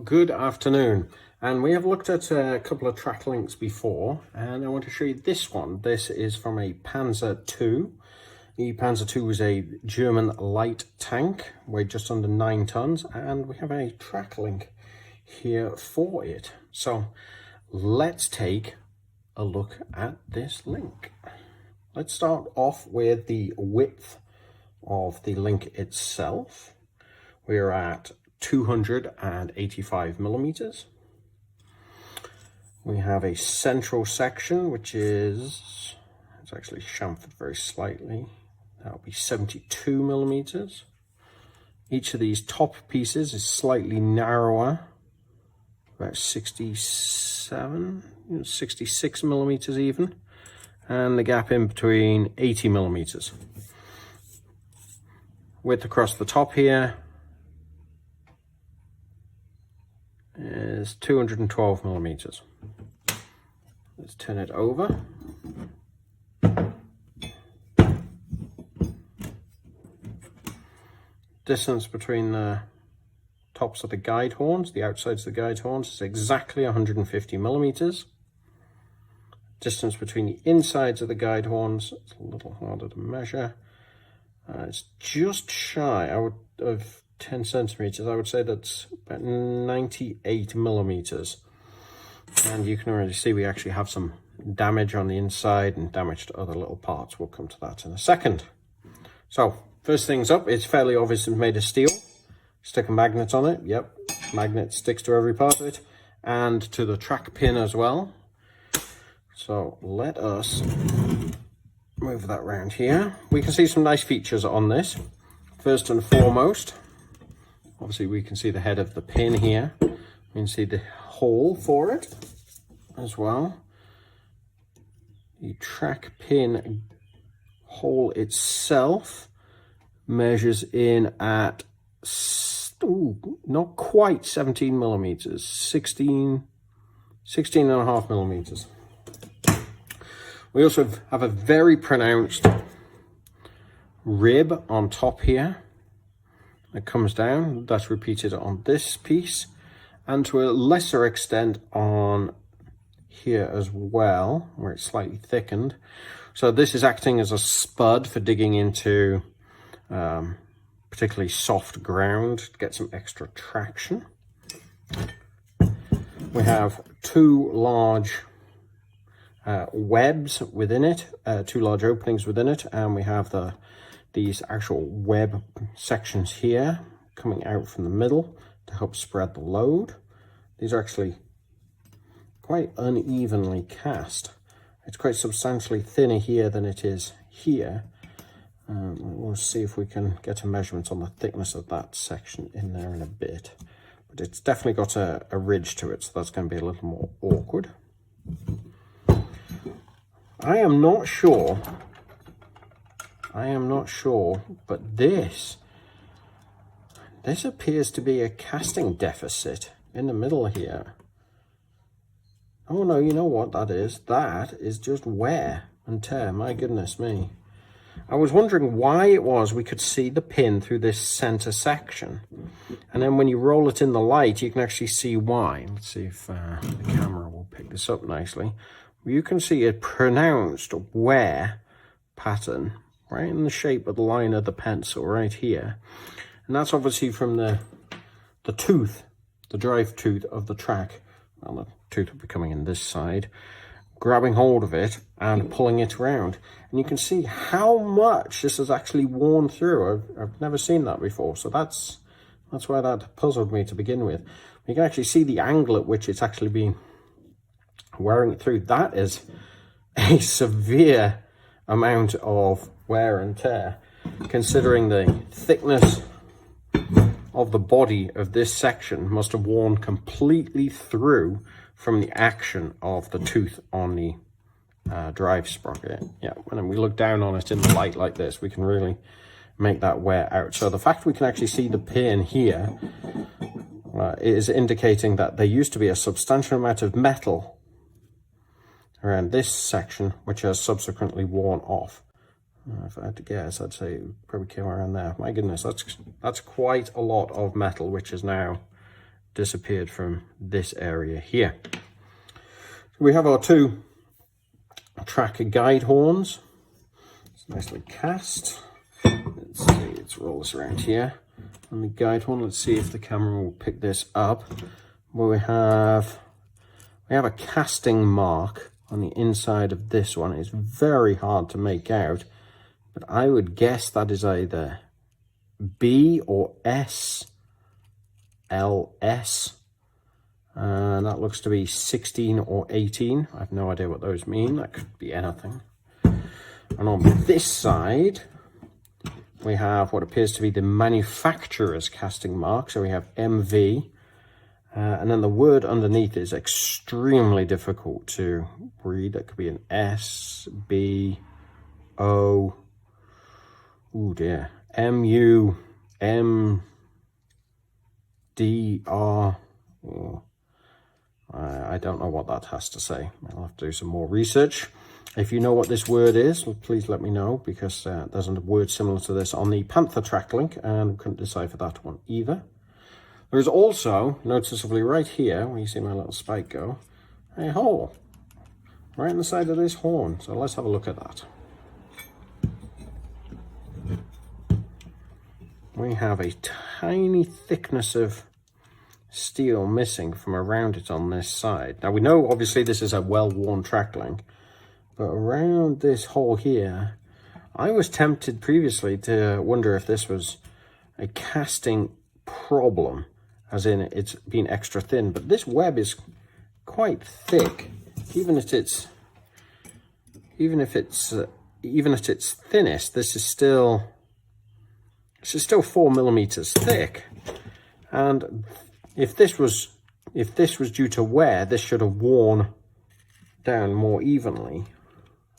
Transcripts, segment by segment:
Good afternoon, and we have looked at a couple of track links before, and I want to show you this one. This is from a Panzer II. The Panzer II is a German light tank, weighed just under 9 tons, and we have a track link here for it. So let's take a look at this link. Let's start off with the width of the link itself. We're at 285 millimeters. We have a central section, which is, it's actually chamfered very slightly. That'll be 72 millimeters. Each of these top pieces is slightly narrower, about 66 millimeters even, and the gap in between 80 millimeters. Width across the top here is 212 millimeters. Let's turn it over. Distance between the tops of the guide horns, the outsides of the guide horns, is exactly 150 millimeters. Distance between the insides of the guide horns, it's a little harder to measure. It's just shy of 10 centimeters. I would say that's about 98 millimeters. And you can already see we actually have some damage on the inside and damage to other little parts. We'll come to that in a second. So first things up, it's fairly obvious it's made of steel. Stick a magnet on it. Yep, magnet sticks to every part of it and to the track pin as well. So let us move that around here. We can see some nice features on this. First and foremost, obviously we can see the head of the pin here. We can see the hole for it as well. The track pin hole itself measures in at, not quite 17 millimeters, 16 and a half millimeters. We also have a very pronounced rib on top here. It comes down, that's repeated on this piece, and to a lesser extent on here as well, where it's slightly thickened. So this is acting as a spud for digging into particularly soft ground to get some extra traction. We have two large webs within it, two large openings within it, and we have these actual web sections here coming out from the middle to help spread the load. These are actually quite unevenly cast. It's quite substantially thinner here than it is here. We'll see if we can get a measurement on the thickness of that section in there in a bit. But it's definitely got a ridge to it, so that's going to be a little more awkward. I am not sure, but this appears to be a casting deficit in the middle here. Oh no, you know what that is? That is just wear and tear, my goodness me. I was wondering why it was we could see the pin through this center section. And then when you roll it in the light, you can actually see why. Let's see if the camera will pick this up nicely. You can see a pronounced wear pattern right in the shape of the line of the pencil right here. And that's obviously from the tooth, the drive tooth of the track. Well, the tooth will be coming in this side, grabbing hold of it and pulling it around. And you can see how much this has actually worn through. I've never seen that before. So that's why that puzzled me to begin with. You can actually see the angle at which it's actually been wearing it through. That is a severe amount of wear and tear, considering the thickness of the body of this section must have worn completely through from the action of the tooth on the drive sprocket. Yeah, when we look down on it in the light like this, we can really make that wear out. So the fact we can actually see the pin here is indicating that there used to be a substantial amount of metal around this section, which has subsequently worn off. If I had to guess, I'd say it probably came around there. My goodness, that's quite a lot of metal which is now disappeared from this area here. So we have our two track guide horns. It's nicely cast. Let's see, let's roll this around here. On the guide horn, let's see if the camera will pick this up. Where we have a casting mark on the inside of this one. It's very hard to make out, but I would guess that is either B or S, LS. And that looks to be 16 or 18. I have no idea what those mean. That could be anything. And on this side, we have what appears to be the manufacturer's casting mark. So we have MV. And then the word underneath is extremely difficult to read. That could be an S, B, O. Oh dear. M, U, M, D, R. Oh. I don't know what that has to say. I'll have to do some more research. If you know what this word is, well, please let me know, because there's a word similar to this on the Panther Tracklink, and I couldn't decipher that one either. There's also, noticeably right here, where you see my little spike go, a hole right in the side of this horn. So let's have a look at that. We have a tiny thickness of steel missing from around it on this side. Now we know obviously this is a well-worn Tracklink, but around this hole here, I was tempted previously to wonder if this was a casting problem, as in it's been extra thin, but this web is quite thick. Even at its thinnest, this is still 4 millimeters thick. And if this was due to wear, this should have worn down more evenly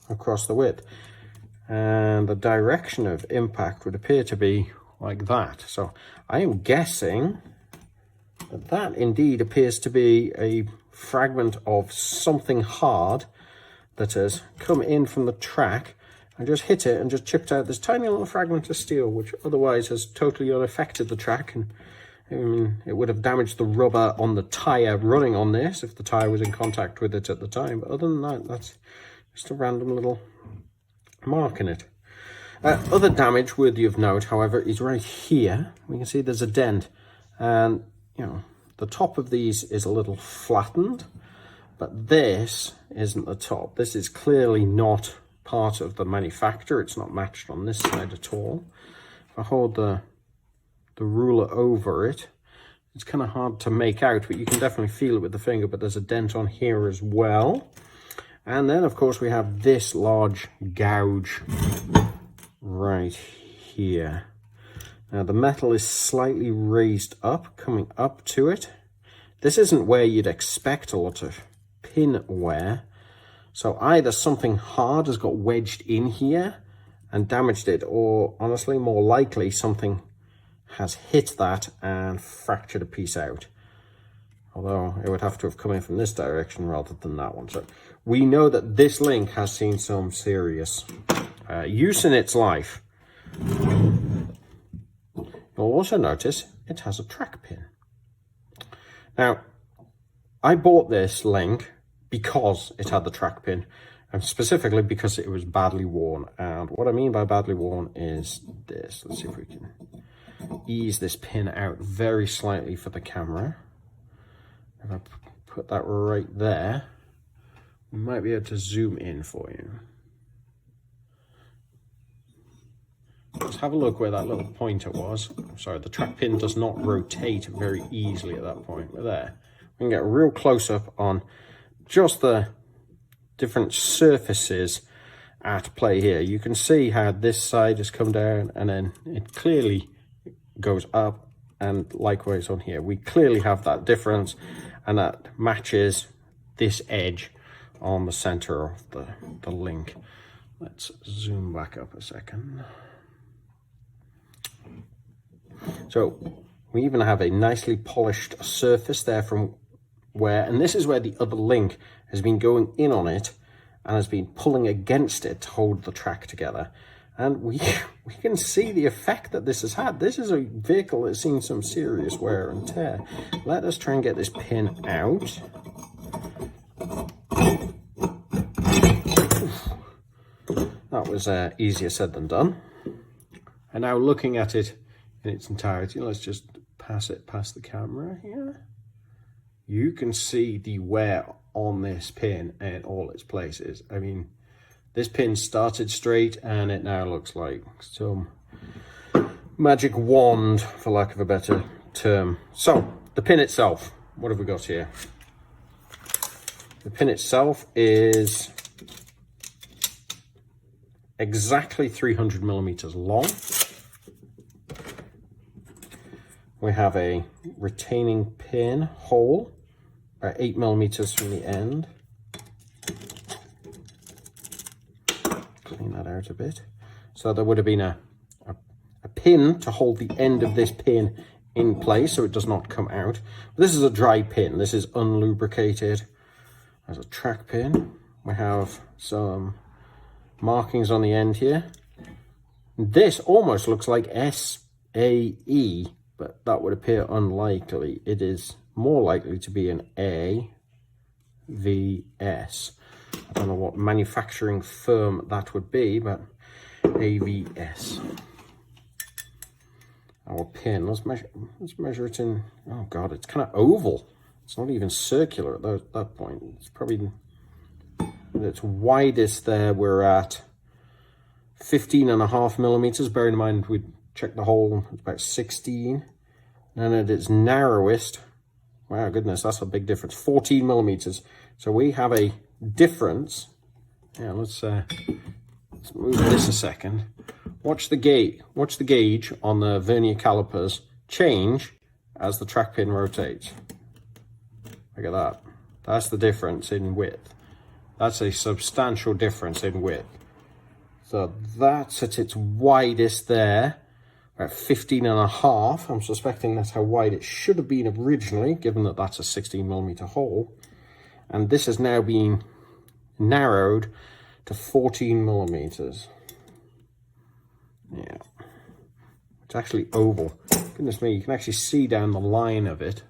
across the width, and the direction of impact would appear to be like that. So I am guessing that indeed appears to be a fragment of something hard that has come in from the track and just hit it and just chipped out this tiny little fragment of steel, which otherwise has totally unaffected the track. And I mean, it would have damaged the rubber on the tire running on this if the tire was in contact with it at the time. But other than that, that's just a random little mark in it. Other damage worthy of note, however, is right here. We can see there's a dent, and you know, the top of these is a little flattened, but this isn't the top. This is clearly not part of the manufacturer. It's not matched on this side at all. If I hold the ruler over it, it's kind of hard to make out, but you can definitely feel it with the finger. But there's a dent on here as well. And then of course we have this large gouge right here. Now the metal is slightly raised up, coming up to it. This isn't where you'd expect a lot of pin wear. So either something hard has got wedged in here and damaged it, or honestly, more likely something has hit that and fractured a piece out. Although it would have to have come in from this direction rather than that one. So we know that this link has seen some serious use in its life. You'll also notice it has a track pin. Now, I bought this link because it had the track pin, and specifically because it was badly worn. And what I mean by badly worn is this. Let's see if we can ease this pin out very slightly for the camera. If I put that right there, we might be able to zoom in for you. Let's have a look where that little pointer was. Sorry, the track pin does not rotate very easily at that point. But there, we can get a real close-up on just the different surfaces at play here. You can see how this side has come down, and then it clearly goes up, and likewise on here. We clearly have that difference, and that matches this edge on the center of the link. Let's zoom back up a second. So we even have a nicely polished surface there from where, and this is where the other link has been going in on it and has been pulling against it to hold the track together. And we can see the effect that this has had. This is a vehicle that's seen some serious wear and tear. Let us try and get this pin out. That was easier said than done. And now looking at it in its entirety, let's just pass it past the camera here. You can see the wear on this pin in all its places. I mean, this pin started straight and it now looks like some magic wand, for lack of a better term. So, the pin itself, what have we got here? The pin itself is exactly 300 millimeters long. We have a retaining pin hole, about 8 millimeters from the end. Clean that out a bit. So there would have been a pin to hold the end of this pin in place so it does not come out. This is a dry pin. This is unlubricated. There's a track pin. We have some markings on the end here. This almost looks like SAE, but that would appear unlikely. It is more likely to be an AVS. I don't know what manufacturing firm that would be, but AVS. Our pin, let's measure it in, oh God, it's kind of oval. It's not even circular at that point. It's probably, at its widest there, we're at 15.5 millimeters. Bear in mind, we checked the hole, it's about 16. And at its narrowest, wow, goodness, that's a big difference, 14 millimeters. So we have a difference. Yeah, let's move this a second. Watch the gauge on the vernier calipers change as the track pin rotates. Look at that. That's the difference in width. That's a substantial difference in width. So that's at its widest there, about 15.5. I'm suspecting that's how wide it should have been originally, given that that's a 16 millimeter hole. And this has now been narrowed to 14 millimeters. Yeah. It's actually oval. Goodness me, you can actually see down the line of it.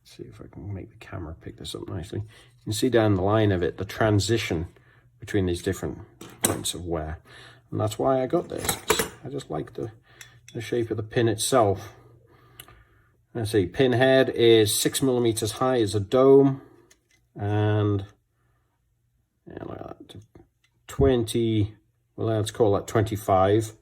Let's see if I can make the camera pick this up nicely. You can see down the line of it, the transition between these different points of wear. And that's why I got this. I just like the shape of the pin itself. Let's see, pin head is 6 millimeters high as a dome. And yeah, like that, 20, well, let's call that 25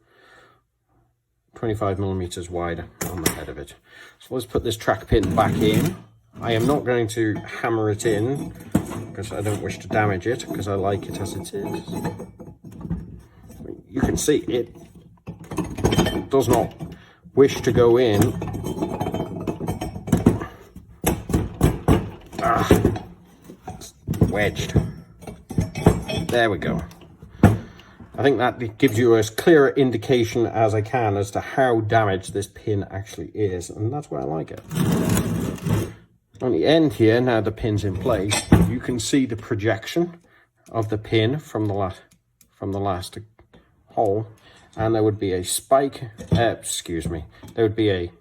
millimeters wide on the head of it. So let's put this track pin back in. I am not going to hammer it in because I don't wish to damage it, because I like it as it is. You can see it does not wish to go in. It's wedged. There we go. I think that gives you as clear an indication as I can as to how damaged this pin actually is, and that's why I like it. On the end here, now the pin's in place, you can see the projection of the pin from the last hole, and there would be a spike, there would be a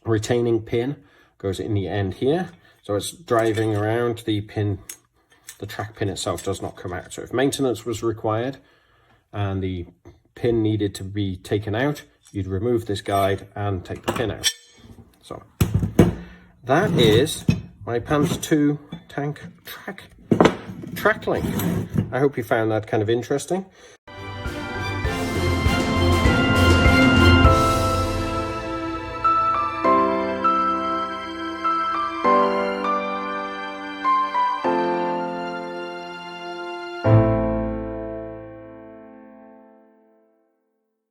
retaining pin, goes in the end here, so it's driving around the pin. The track pin itself does not come out. So if maintenance was required and the pin needed to be taken out, you'd remove this guide and take the pin out. So that is my Panzer II tank Tracklink. I hope you found that kind of interesting.